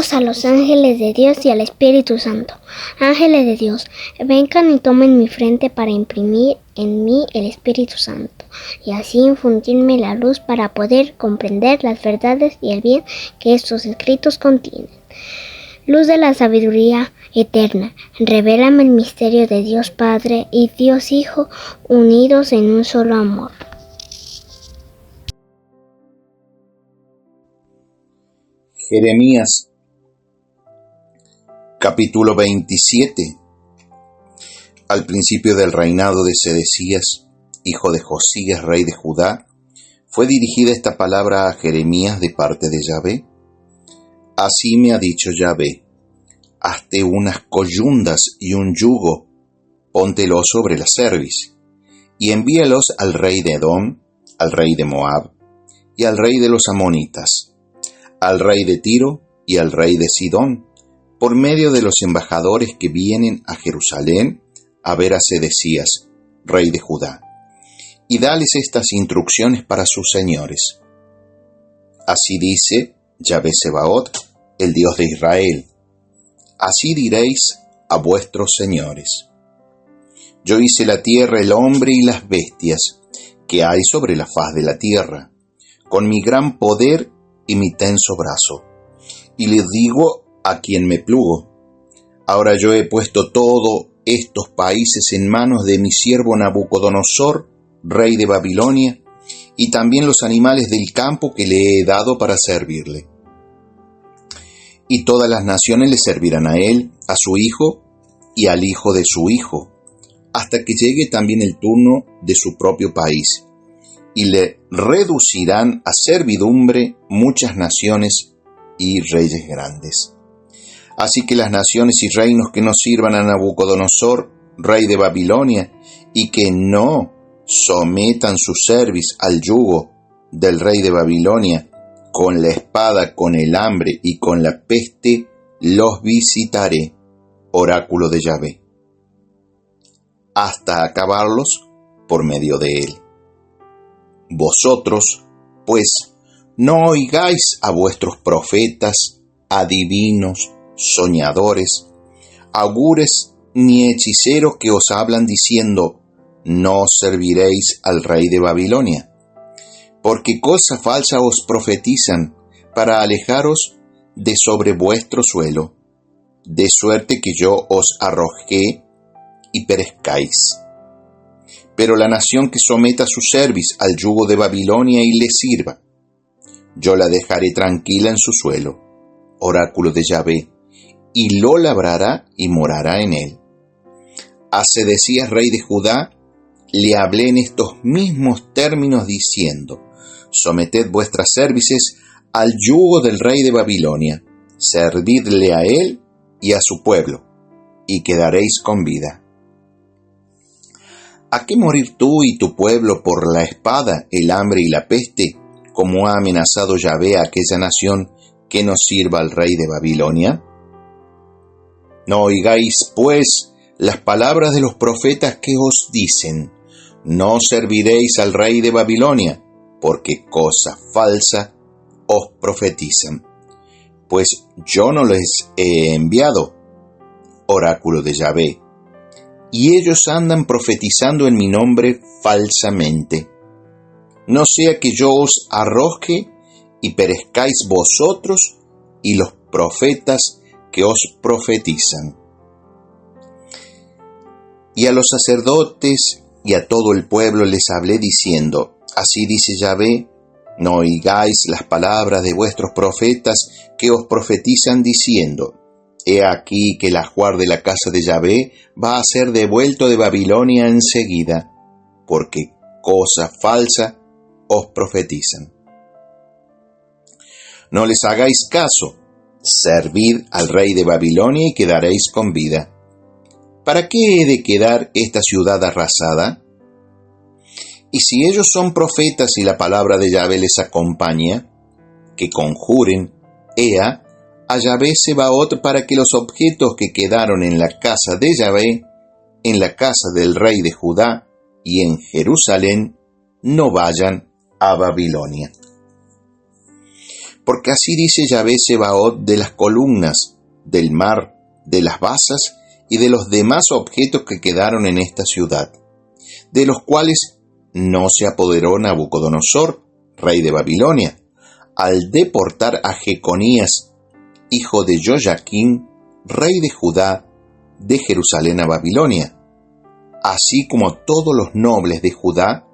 Pedimos a los ángeles de Dios y al Espíritu Santo. Ángeles de Dios, vengan y tomen mi frente para imprimir en mí el Espíritu Santo, y así infundirme la luz para poder comprender las verdades y el bien que estos escritos contienen. Luz de la sabiduría eterna, revélame el misterio de Dios Padre y Dios Hijo, unidos en un solo amor. Jeremías, capítulo 27. Al principio del reinado de Sedecías, hijo de Josías, rey de Judá, fue dirigida esta palabra a Jeremías de parte de Yahvé. Así me ha dicho Yahvé: hazte unas coyundas y un yugo, póntelos sobre la cerviz, y envíalos al rey de Edom, al rey de Moab, y al rey de los amonitas, al rey de Tiro y al rey de Sidón, por medio de los embajadores que vienen a Jerusalén a ver a Sedecías, rey de Judá, y dales estas instrucciones para sus señores. Así dice Yahvé Sebaot, el Dios de Israel: así diréis a vuestros señores: yo hice la tierra, el hombre y las bestias que hay sobre la faz de la tierra, con mi gran poder y mi tenso brazo, y les digo a quien me plugo. Ahora yo he puesto todos estos países en manos de mi siervo Nabucodonosor, rey de Babilonia, y también los animales del campo que le he dado para servirle. Y todas las naciones le servirán a él, a su hijo y al hijo de su hijo, hasta que llegue también el turno de su propio país, y le reducirán a servidumbre muchas naciones y reyes grandes. Así que las naciones y reinos que no sirvan a Nabucodonosor, rey de Babilonia, y que no sometan su cerviz al yugo del rey de Babilonia, con la espada, con el hambre y con la peste, los visitaré, oráculo de Yahvé, hasta acabarlos por medio de él. Vosotros, pues, no oigáis a vuestros profetas, adivinos, soñadores, augures ni hechiceros que os hablan diciendo: no serviréis al rey de Babilonia, porque cosa falsa os profetizan para alejaros de sobre vuestro suelo, de suerte que yo os arrojé y perezcáis. Pero la nación que someta su cerviz al yugo de Babilonia y le sirva, yo la dejaré tranquila en su suelo, oráculo de Yahvé, y lo labrará y morará en él. A Sedecías, rey de Judá, le hablé en estos mismos términos diciendo: someted vuestras cervices al yugo del rey de Babilonia, servidle a él y a su pueblo, y quedaréis con vida. ¿A qué morir tú y tu pueblo por la espada, el hambre y la peste, como ha amenazado Yahvé a aquella nación que no sirva al rey de Babilonia? No oigáis, pues, las palabras de los profetas que os dicen: no serviréis al rey de Babilonia, porque cosa falsa os profetizan. Pues yo no les he enviado, oráculo de Yahvé, y ellos andan profetizando en mi nombre falsamente. No sea que yo os arroje y perezcáis vosotros y los profetas que os profetizan. Y a los sacerdotes y a todo el pueblo les hablé diciendo: así dice Yahvé, no oigáis las palabras de vuestros profetas que os profetizan diciendo: he aquí que el ajuar de la casa de Yahvé va a ser devuelto de Babilonia enseguida, porque cosa falsa os profetizan. No les hagáis caso, servid al rey de Babilonia y quedaréis con vida. ¿Para qué he de quedar esta ciudad arrasada? Y si ellos son profetas y la palabra de Yahvé les acompaña, que conjuren, ea, a Yahvé Sebaot para que los objetos que quedaron en la casa de Yahvé, en la casa del rey de Judá y en Jerusalén, no vayan a Babilonia. Porque así dice Yahvé Sebaot de las columnas, del mar, de las basas y de los demás objetos que quedaron en esta ciudad, de los cuales no se apoderó Nabucodonosor, rey de Babilonia, al deportar a Jeconías, hijo de Joyaquín, rey de Judá, de Jerusalén a Babilonia, así como todos los nobles de Judá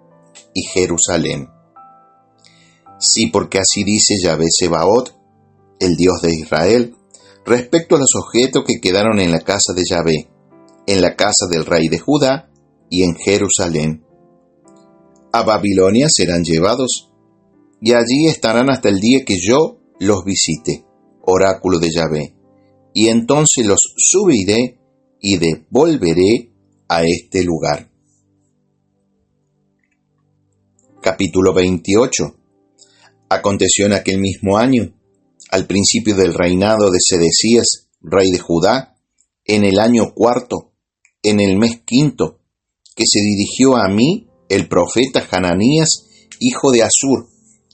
y Jerusalén. Sí, porque así dice Yahvé Sebaot, el Dios de Israel, respecto a los objetos que quedaron en la casa de Yahvé, en la casa del rey de Judá y en Jerusalén. A Babilonia serán llevados, y allí estarán hasta el día que yo los visite, oráculo de Yahvé, y entonces los subiré y devolveré a este lugar. Capítulo 28. Aconteció en aquel mismo año, al principio del reinado de Sedecías, rey de Judá, en el año cuarto, en el mes quinto, que se dirigió a mí el profeta Hananías, hijo de Asur,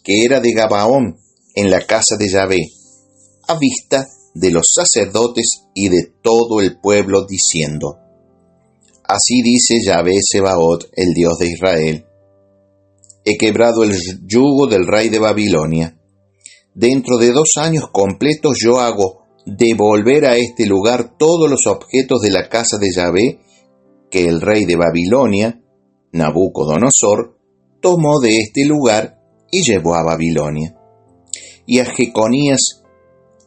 que era de Gabaón, en la casa de Yahvé, a vista de los sacerdotes y de todo el pueblo, diciendo: Así dice Yahvé Sebaot, el Dios de Israel: He quebrado el yugo del rey de Babilonia. Dentro de 2 años completos yo hago devolver a este lugar todos los objetos de la casa de Yahvé que el rey de Babilonia, Nabucodonosor, tomó de este lugar y llevó a Babilonia. Y a Jeconías,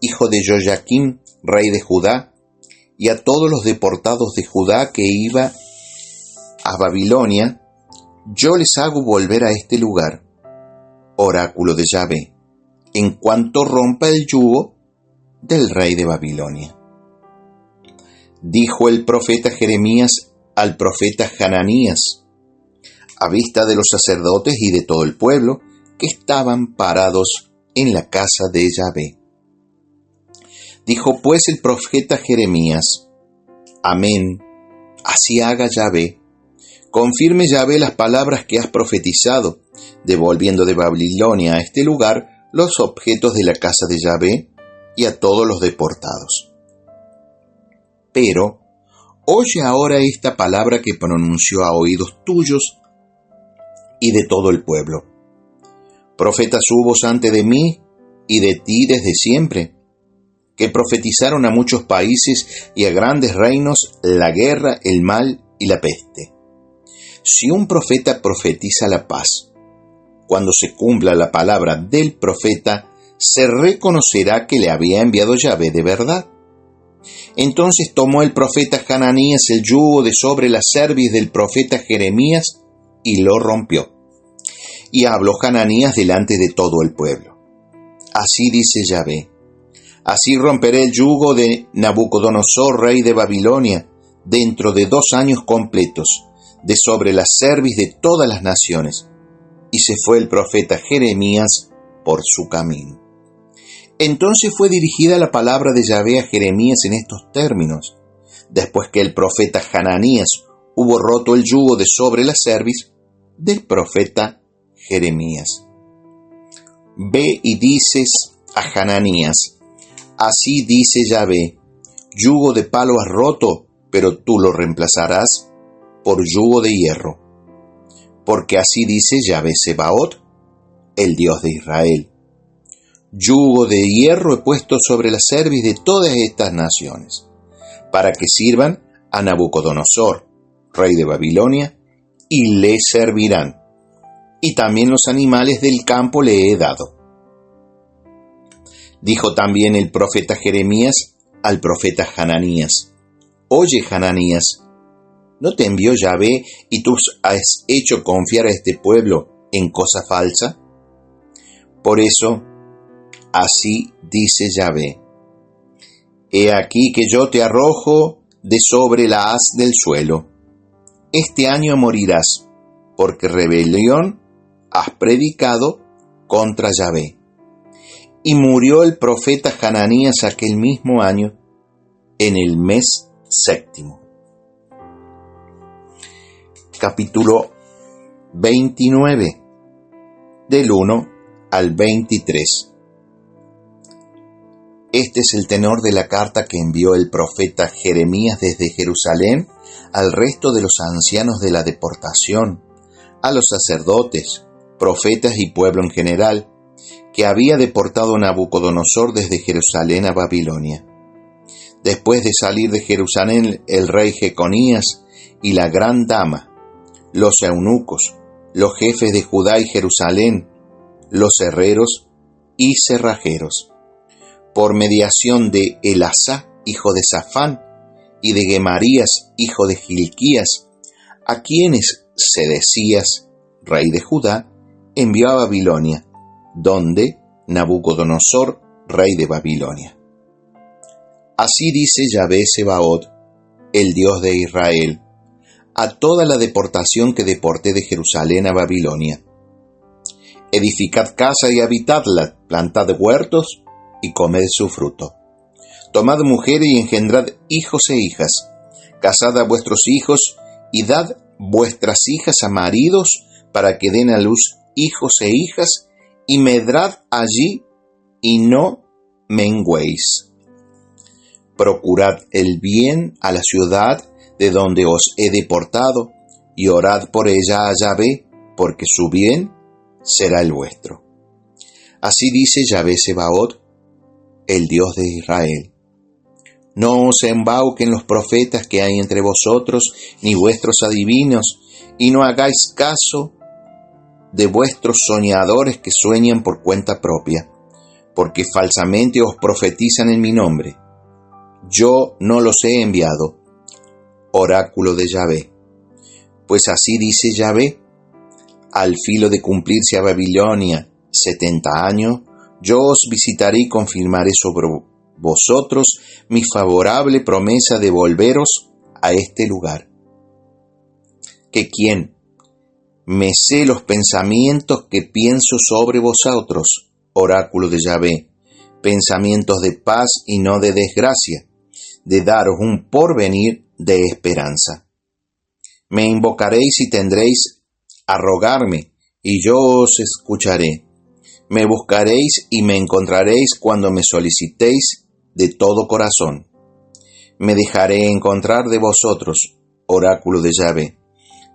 hijo de Joyaquín, rey de Judá, y a todos los deportados de Judá que iba a Babilonia, yo les hago volver a este lugar, oráculo de Yahvé, en cuanto rompa el yugo del rey de Babilonia. Dijo el profeta Jeremías al profeta Hananías, a vista de los sacerdotes y de todo el pueblo que estaban parados en la casa de Yahvé. Dijo pues el profeta Jeremías: Amén, así haga Yahvé. Confirme Yahvé las palabras que has profetizado, devolviendo de Babilonia a este lugar los objetos de la casa de Yahvé y a todos los deportados. Pero oye ahora esta palabra que pronunció a oídos tuyos y de todo el pueblo. Profetas hubo ante de mí y de ti desde siempre, que profetizaron a muchos países y a grandes reinos la guerra, el mal y la peste. Si un profeta profetiza la paz, cuando se cumpla la palabra del profeta, se reconocerá que le había enviado Yahvé de verdad. Entonces tomó el profeta Hananías el yugo de sobre la cerviz del profeta Jeremías y lo rompió. Y habló Hananías delante de todo el pueblo: Así dice Yahvé: Así romperé el yugo de Nabucodonosor, rey de Babilonia, dentro de 2 años completos, de sobre la cerviz de todas las naciones. Y se fue el profeta Jeremías por su camino. Entonces fue dirigida la palabra de Yahvé a Jeremías en estos términos: después que el profeta Hananías hubo roto el yugo de sobre la cerviz del profeta Jeremías. Ve y dices a Hananías: Así dice Yahvé: yugo de palo has roto, pero tú lo reemplazarás por yugo de hierro. Porque así dice Yahvé Sebaot, el Dios de Israel: yugo de hierro he puesto sobre la cerviz de todas estas naciones, para que sirvan a Nabucodonosor, rey de Babilonia, y le servirán. Y también los animales del campo le he dado. Dijo también el profeta Jeremías al profeta Hananías: Oye, Hananías, ¿no te envió Yahvé y tú has hecho confiar a este pueblo en cosa falsa? Por eso, así dice Yahvé: He aquí que yo te arrojo de sobre la haz del suelo. Este año morirás, porque rebelión has predicado contra Yahvé. Y murió el profeta Hananías aquel mismo año, en el mes 7. Capítulo 29, del 1 al 23. Este es el tenor de la carta que envió el profeta Jeremías desde Jerusalén al resto de los ancianos de la deportación, a los sacerdotes, profetas y pueblo en general, que había deportado Nabucodonosor desde Jerusalén a Babilonia. Después de salir de Jerusalén, el rey Jeconías y la gran dama, los eunucos, los jefes de Judá y Jerusalén, los herreros y cerrajeros, por mediación de Elasá, hijo de Safán, y de Gemarías, hijo de Gilquías, a quienes Sedecías, rey de Judá, envió a Babilonia, donde Nabucodonosor, rey de Babilonia. Así dice Yahvé Sebaot, el Dios de Israel, a toda la deportación que deporté de Jerusalén a Babilonia. Edificad casa y habitadla, plantad huertos y comed su fruto. Tomad mujeres y engendrad hijos e hijas, casad a vuestros hijos y dad vuestras hijas a maridos para que den a luz hijos e hijas, y medrad allí y no menguéis. Procurad el bien a la ciudad de donde os he deportado, y orad por ella a Yahvé, porque su bien será el vuestro. Así dice Yahvé Sebaot, el Dios de Israel. No os embauquen los profetas que hay entre vosotros, ni vuestros adivinos, y no hagáis caso de vuestros soñadores que sueñan por cuenta propia, porque falsamente os profetizan en mi nombre. Yo no los he enviado. Oráculo de Yahvé. Pues así dice Yahvé, al filo de cumplirse a Babilonia 70 años, yo os visitaré y confirmaré sobre vosotros mi favorable promesa de volveros a este lugar. Que quien me sé los pensamientos que pienso sobre vosotros, oráculo de Yahvé, pensamientos de paz y no de desgracia, de daros un porvenir de esperanza. Me invocaréis y tendréis a rogarme, y yo os escucharé. Me buscaréis y me encontraréis cuando me solicitéis de todo corazón. Me dejaré encontrar de vosotros, oráculo de Yahvé.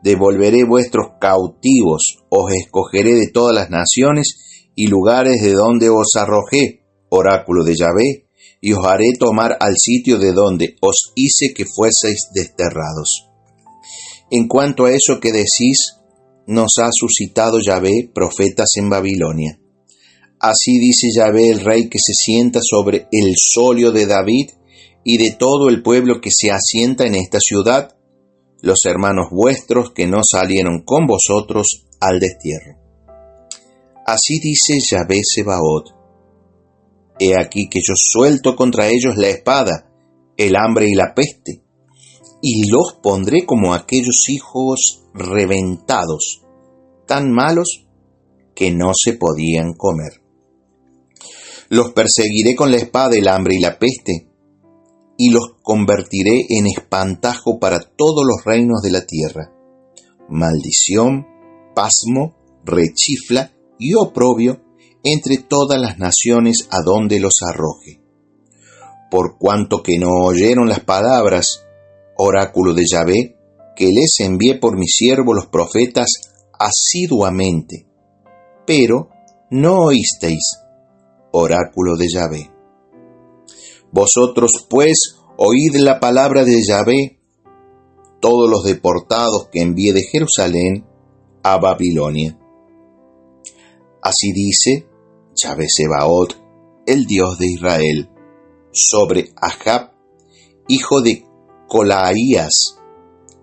Devolveré vuestros cautivos, os escogeré de todas las naciones y lugares de donde os arrojé, oráculo de Yahvé, y os haré tomar al sitio de donde os hice que fueseis desterrados. En cuanto a eso que decís, nos ha suscitado Yahvé profetas en Babilonia. Así dice Yahvé, el rey que se sienta sobre el solio de David y de todo el pueblo que se asienta en esta ciudad, los hermanos vuestros que no salieron con vosotros al destierro. Así dice Yahvé Sebaot. He aquí que yo suelto contra ellos la espada, el hambre y la peste, y los pondré como aquellos hijos reventados, tan malos que no se podían comer. Los perseguiré con la espada, el hambre y la peste, y los convertiré en espantajo para todos los reinos de la tierra. Maldición, pasmo, rechifla y oprobio entre todas las naciones a donde los arroje. Por cuanto que no oyeron las palabras, oráculo de Yahvé, que les envié por mi siervo los profetas asiduamente, pero no oísteis, oráculo de Yahvé. Vosotros pues oíd la palabra de Yahvé, todos los deportados que envié de Jerusalén a Babilonia. Así dice Yahvé Sebaot, el Dios de Israel, sobre Achb, hijo de Colaías,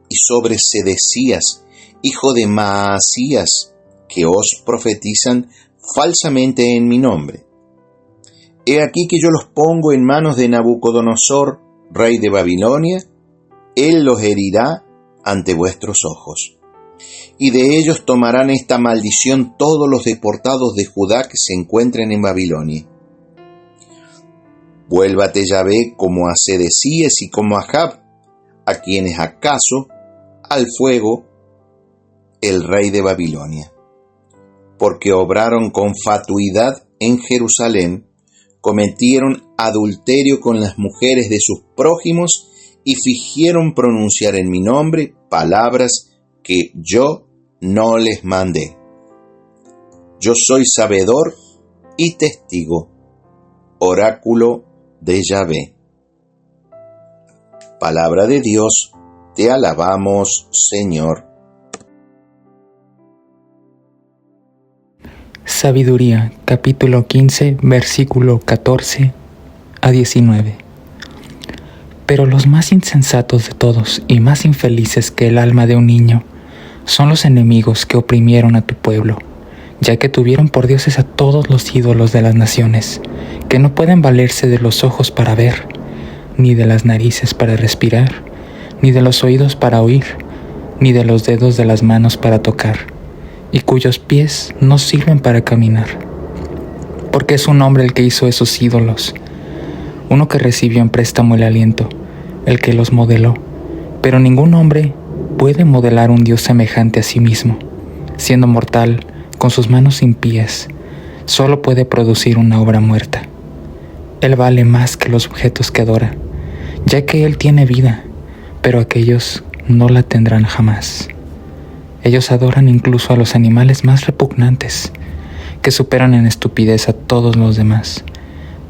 y sobre Sedecías, hijo de Maasías, que os profetizan falsamente en mi nombre. He aquí que yo los pongo en manos de Nabucodonosor, rey de Babilonia, él los herirá ante vuestros ojos. Y de ellos tomarán esta maldición todos los deportados de Judá que se encuentren en Babilonia. Vuélvate Yahvé como a Sedecías y como a Achb, a quienes acaso al fuego el rey de Babilonia, porque obraron con fatuidad en Jerusalén, cometieron adulterio con las mujeres de sus prójimos y fingieron pronunciar en mi nombre palabras que yo no les mandé. Yo soy sabedor y testigo, oráculo de Yahvé. Palabra de Dios, te alabamos, Señor. Sabiduría, capítulo 15, versículo 14 a 19. Pero los más insensatos de todos y más infelices que el alma de un niño son los enemigos que oprimieron a tu pueblo, ya que tuvieron por dioses a todos los ídolos de las naciones, que no pueden valerse de los ojos para ver, ni de las narices para respirar, ni de los oídos para oír, ni de los dedos de las manos para tocar, y cuyos pies no sirven para caminar. Porque es un hombre el que hizo esos ídolos, uno que recibió en préstamo el aliento, el que los modeló. Pero ningún hombre puede modelar un Dios semejante a sí mismo. Siendo mortal, con sus manos impías, solo puede producir una obra muerta. Él vale más que los objetos que adora, ya que Él tiene vida, pero aquellos no la tendrán jamás. Ellos adoran incluso a los animales más repugnantes, que superan en estupidez a todos los demás,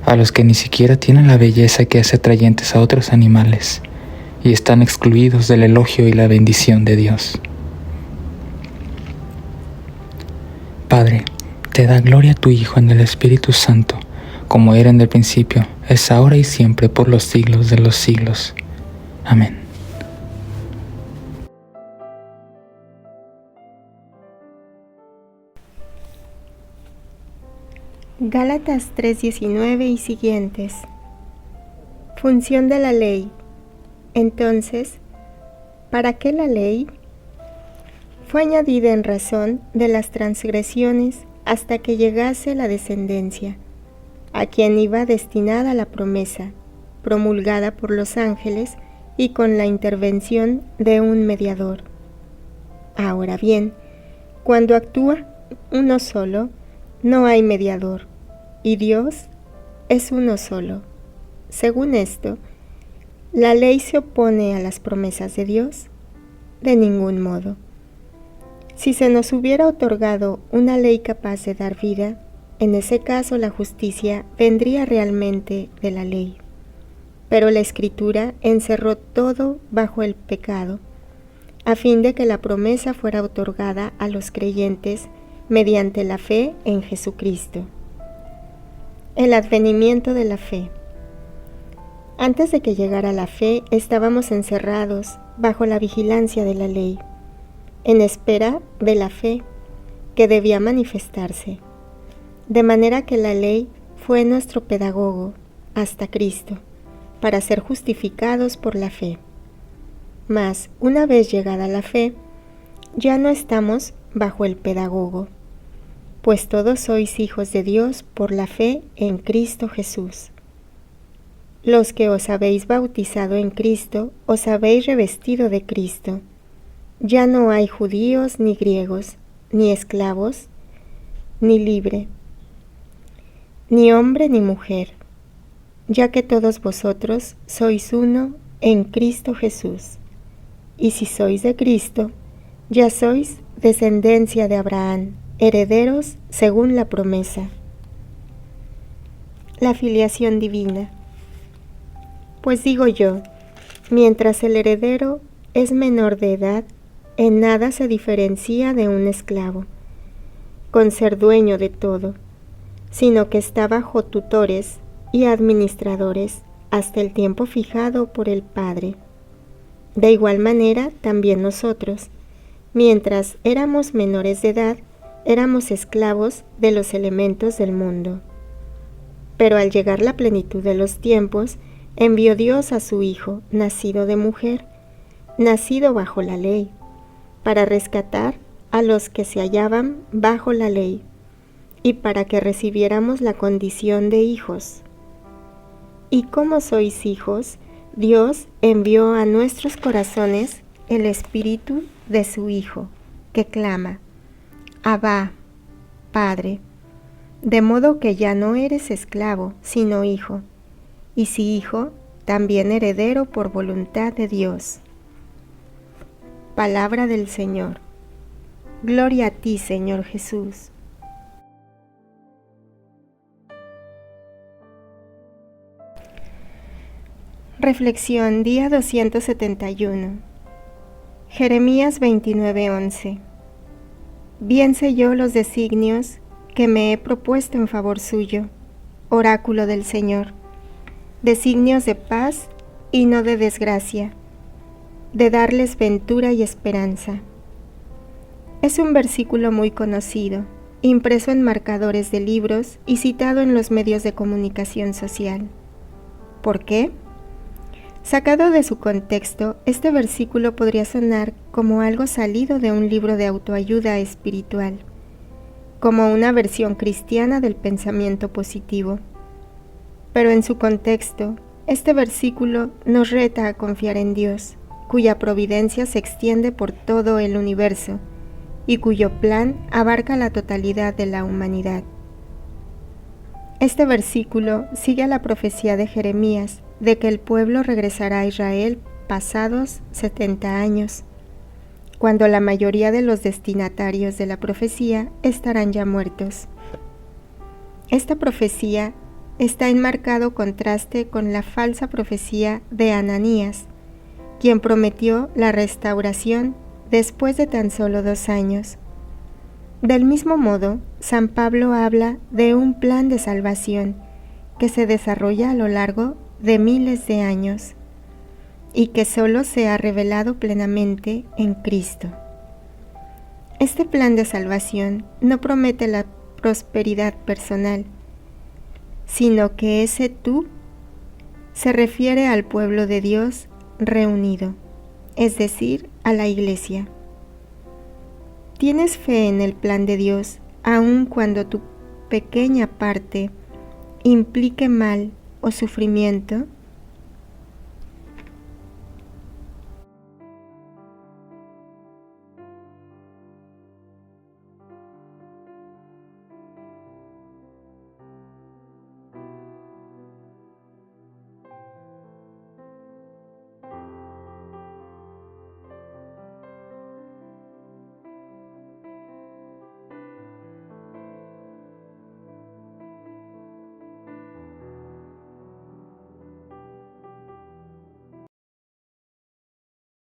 a los que ni siquiera tienen la belleza que hace atrayentes a otros animales, y están excluidos del elogio y la bendición de Dios. Padre, te da gloria a tu Hijo en el Espíritu Santo, como era en el principio, es ahora y siempre, por los siglos de los siglos. Amén. Gálatas 3:19 y siguientes. Función de la ley. Entonces, ¿para qué la ley? Fue añadida en razón de las transgresiones hasta que llegase la descendencia, a quien iba destinada la promesa, promulgada por los ángeles y con la intervención de un mediador. Ahora bien, cuando actúa uno solo, no hay mediador, y Dios es uno solo. Según esto, ¿la ley se opone a las promesas de Dios? De ningún modo. Si se nos hubiera otorgado una ley capaz de dar vida, en ese caso la justicia vendría realmente de la ley. Pero la Escritura encerró todo bajo el pecado, a fin de que la promesa fuera otorgada a los creyentes mediante la fe en Jesucristo. El advenimiento de la fe. Antes de que llegara la fe, estábamos encerrados bajo la vigilancia de la ley, en espera de la fe que debía manifestarse, de manera que la ley fue nuestro pedagogo hasta Cristo, para ser justificados por la fe. Mas, una vez llegada la fe, ya no estamos bajo el pedagogo, pues todos sois hijos de Dios por la fe en Cristo Jesús. Los que os habéis bautizado en Cristo, os habéis revestido de Cristo. Ya no hay judíos ni griegos, ni esclavos, ni libre, ni hombre ni mujer, ya que todos vosotros sois uno en Cristo Jesús. Y si sois de Cristo, ya sois descendencia de Abraham, herederos según la promesa. La filiación divina. Pues digo yo, mientras el heredero es menor de edad, en nada se diferencia de un esclavo, con ser dueño de todo, sino que está bajo tutores y administradores hasta el tiempo fijado por el Padre. De igual manera, también nosotros, mientras éramos menores de edad, éramos esclavos de los elementos del mundo. Pero al llegar la plenitud de los tiempos, envió Dios a su Hijo, nacido de mujer, nacido bajo la ley, para rescatar a los que se hallaban bajo la ley, y para que recibiéramos la condición de hijos. Y como sois hijos, Dios envió a nuestros corazones el Espíritu de su Hijo, que clama: Abba, Padre. de modo que ya no eres esclavo, sino hijo, y si hijo, también heredero por voluntad de Dios. Palabra del Señor. Gloria a ti, Señor Jesús. Reflexión día 271. Jeremías 29:11. Bien sé yo los designios que me he propuesto en favor suyo, oráculo del Señor, designios de paz y no de desgracia, de darles ventura y esperanza. Es un versículo muy conocido, impreso en marcadores de libros y citado en los medios de comunicación social. ¿Por qué? Sacado de su contexto, este versículo podría sonar como algo salido de un libro de autoayuda espiritual, como una versión cristiana del pensamiento positivo. Pero en su contexto, este versículo nos reta a confiar en Dios, cuya providencia se extiende por todo el universo y cuyo plan abarca la totalidad de la humanidad. Este versículo sigue a la profecía de Jeremías de que el pueblo regresará a Israel pasados 70 años, cuando la mayoría de los destinatarios de la profecía estarán ya muertos. Esta profecía está en marcado contraste con la falsa profecía de Ananías, quien prometió la restauración después de tan solo 2 años. Del mismo modo, San Pablo habla de un plan de salvación que se desarrolla a lo largo de miles de años y que solo se ha revelado plenamente en Cristo. Este plan de salvación no promete la prosperidad personal, sino que ese tú se refiere al pueblo de Dios reunido, es decir, a la Iglesia. ¿Tienes fe en el plan de Dios aun cuando tu pequeña parte implique mal o sufrimiento?